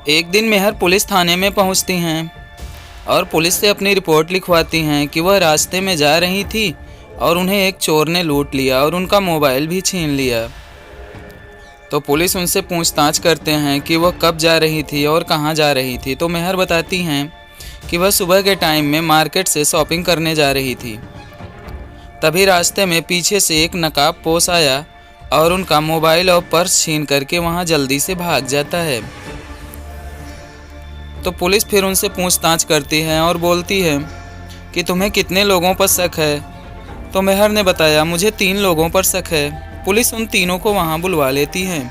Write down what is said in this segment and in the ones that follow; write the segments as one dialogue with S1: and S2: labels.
S1: एक दिन मेहर पुलिस थाने में पहुंचती हैं और पुलिस से अपनी रिपोर्ट लिखवाती हैं कि वह रास्ते में जा रही थी और उन्हें एक चोर ने लूट लिया और उनका मोबाइल भी छीन लिया। तो पुलिस उनसे पूछताछ करते हैं कि वह कब जा रही थी और कहाँ जा रही थी। तो मेहर बताती हैं कि वह सुबह के टाइम में मार्केट से शॉपिंग करने जा रही थी। तभी रास्ते में पीछे से एक नकाबपोश आया और उनका मोबाइल और पर्स छीन करके वहाँ जल्दी से भाग जाता है। तो पुलिस फिर उनसे पूछताछ करती है और बोलती है कि तुम्हें कितने लोगों पर शक है। तो मेहर ने बताया मुझे 3 लोगों पर शक है। पुलिस उन तीनों को वहां बुलवा लेती है।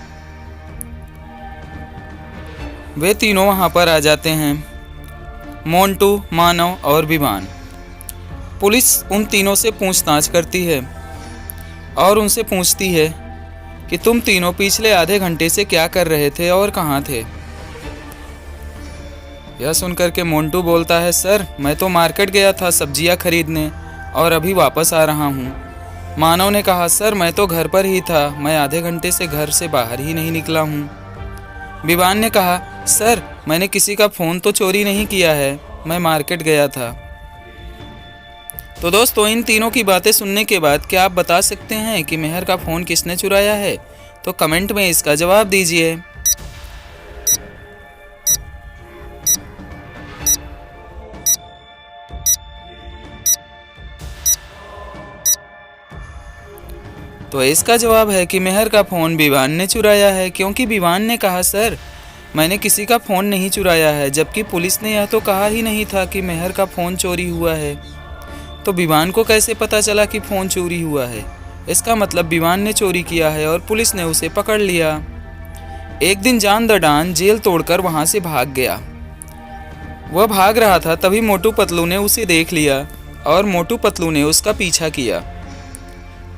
S1: वे तीनों वहां पर आ जाते हैं, मोंटू, मानव और विवान। पुलिस उन तीनों से पूछताछ करती है और उनसे पूछती है कि तुम तीनों पिछले आधे घंटे से क्या कर रहे थे और कहाँ थे। यह सुनकर के मोंटू बोलता है, सर मैं तो मार्केट गया था सब्जियां खरीदने और अभी वापस आ रहा हूँ। मानव ने कहा, सर मैं तो घर पर ही था, मैं आधे घंटे से घर से बाहर ही नहीं निकला हूँ। विवान ने कहा, सर मैंने किसी का फ़ोन तो चोरी नहीं किया है, मैं मार्केट गया था। तो दोस्तों इन तीनों की बातें सुनने के बाद क्या आप बता सकते हैं कि मेहर का फ़ोन किसने चुराया है? तो कमेंट में इसका जवाब दीजिए। तो इसका जवाब है कि मेहर का फ़ोन विवान ने चुराया है, क्योंकि विवान ने कहा, सर मैंने किसी का फ़ोन नहीं चुराया है, जबकि पुलिस ने यह तो कहा ही नहीं था कि मेहर का फ़ोन चोरी हुआ है। तो विवान को कैसे पता चला कि फ़ोन चोरी हुआ है? इसका मतलब विवान ने चोरी किया है और पुलिस ने उसे पकड़ लिया। एक दिन जान द डॉन जेल तोड़कर वहाँ से भाग गया। वह भाग रहा था, तभी मोटू पतलू ने उसे देख लिया और मोटू पतलू ने उसका पीछा किया।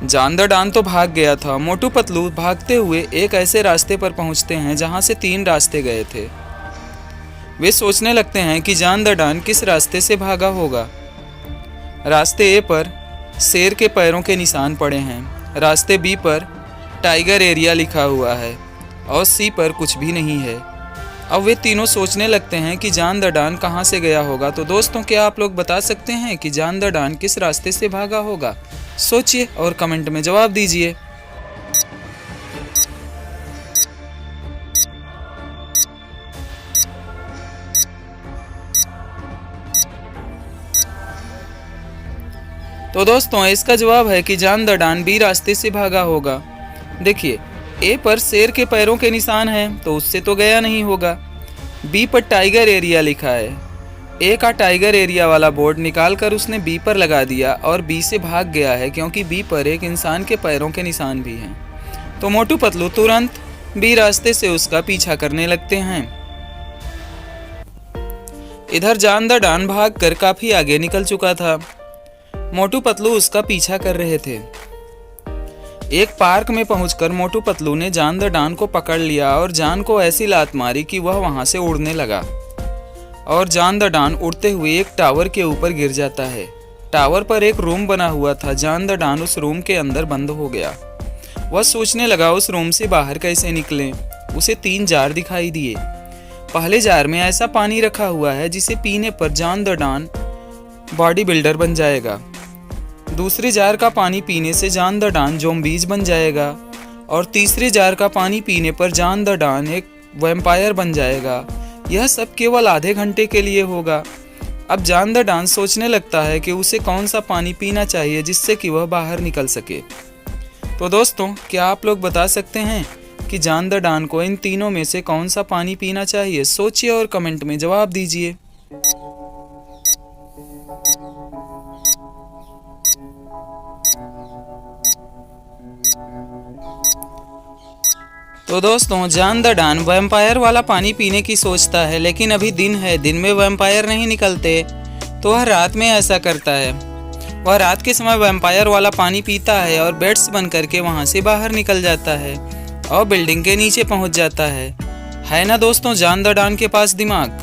S1: जान द डॉन तो भाग गया था। मोटू पतलू भागते हुए एक ऐसे रास्ते पर पहुंचते हैं जहां से 3 रास्ते गए थे। वे सोचने लगते हैं कि जान द डॉन किस रास्ते से भागा होगा। रास्ते ए पर शेर के पैरों के निशान पड़े हैं, रास्ते बी पर टाइगर एरिया लिखा हुआ है और सी पर कुछ भी नहीं है। अब वे तीनों सोचने लगते हैं कि जान द डॉन कहाँ से गया होगा। तो दोस्तों क्या आप लोग बता सकते हैं कि जान द डॉन किस रास्ते से भागा होगा? सोचिए और कमेंट में जवाब दीजिए। तो दोस्तों इसका जवाब है कि जान द डॉन बी रास्ते से भागा होगा। देखिए ए पर शेर के पैरों के निशान हैं तो उससे तो गया नहीं होगा। बी पर टाइगर एरिया लिखा है, ए का टाइगर एरिया वाला बोर्ड निकालकर उसने बी पर लगा दिया और बी से भाग गया है, क्योंकि बी पर एक इंसान के पैरों के निशान भी हैं। तो मोटू पतलू तुरंत बी रास्ते से उसका पीछा करने लगते हैं। इधर जान द डॉन भागकर काफी आगे निकल चुका था। मोटू पतलू उसका पीछा कर रहे थे। एक पार्क में पहुंचकर मोटू पतलू ने जान द डॉन को पकड़ लिया और जान को ऐसी लात मारी कि वह वहां से उड़ने लगा और जान द डॉन उड़ते हुए एक टावर के ऊपर गिर जाता है। टावर पर एक रूम बना हुआ था। जान द डॉन उस रूम के अंदर बंद हो गया। वह सोचने लगा उस रूम से बाहर कैसे निकले। उसे 3 जार दिखाई दिए। पहले जार में ऐसा पानी रखा हुआ है जिसे पीने पर जान द डॉन बॉडी बिल्डर बन जाएगा। दूसरे जार का पानी पीने से जान द डॉन ज़ॉम्बीज बन जाएगा और तीसरे जार का पानी पीने पर जान द डॉन एक वैम्पायर बन जाएगा। यह सब केवल आधे घंटे के लिए होगा। अब जान द डॉन सोचने लगता है कि उसे कौन सा पानी पीना चाहिए जिससे कि वह बाहर निकल सके। तो दोस्तों क्या आप लोग बता सकते हैं कि जान द डॉन को इन तीनों में से कौन सा पानी पीना चाहिए? सोचिए और कमेंट में जवाब दीजिए। तो दोस्तों जान द डॉन वैम्पायर वाला पानी पीने की सोचता है, लेकिन अभी दिन है, दिन में वैम्पायर नहीं निकलते, तो वह रात में ऐसा करता है। वह रात के समय वैम्पायर वाला पानी पीता है और बेड्स बन करके वहाँ से बाहर निकल जाता है और बिल्डिंग के नीचे पहुँच जाता है ना दोस्तों जान द डॉन के पास दिमाग।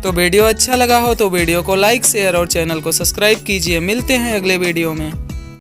S1: तो वीडियो अच्छा लगा हो तो वीडियो को लाइक, शेयर और चैनल को सब्सक्राइब कीजिए। मिलते हैं अगले वीडियो में।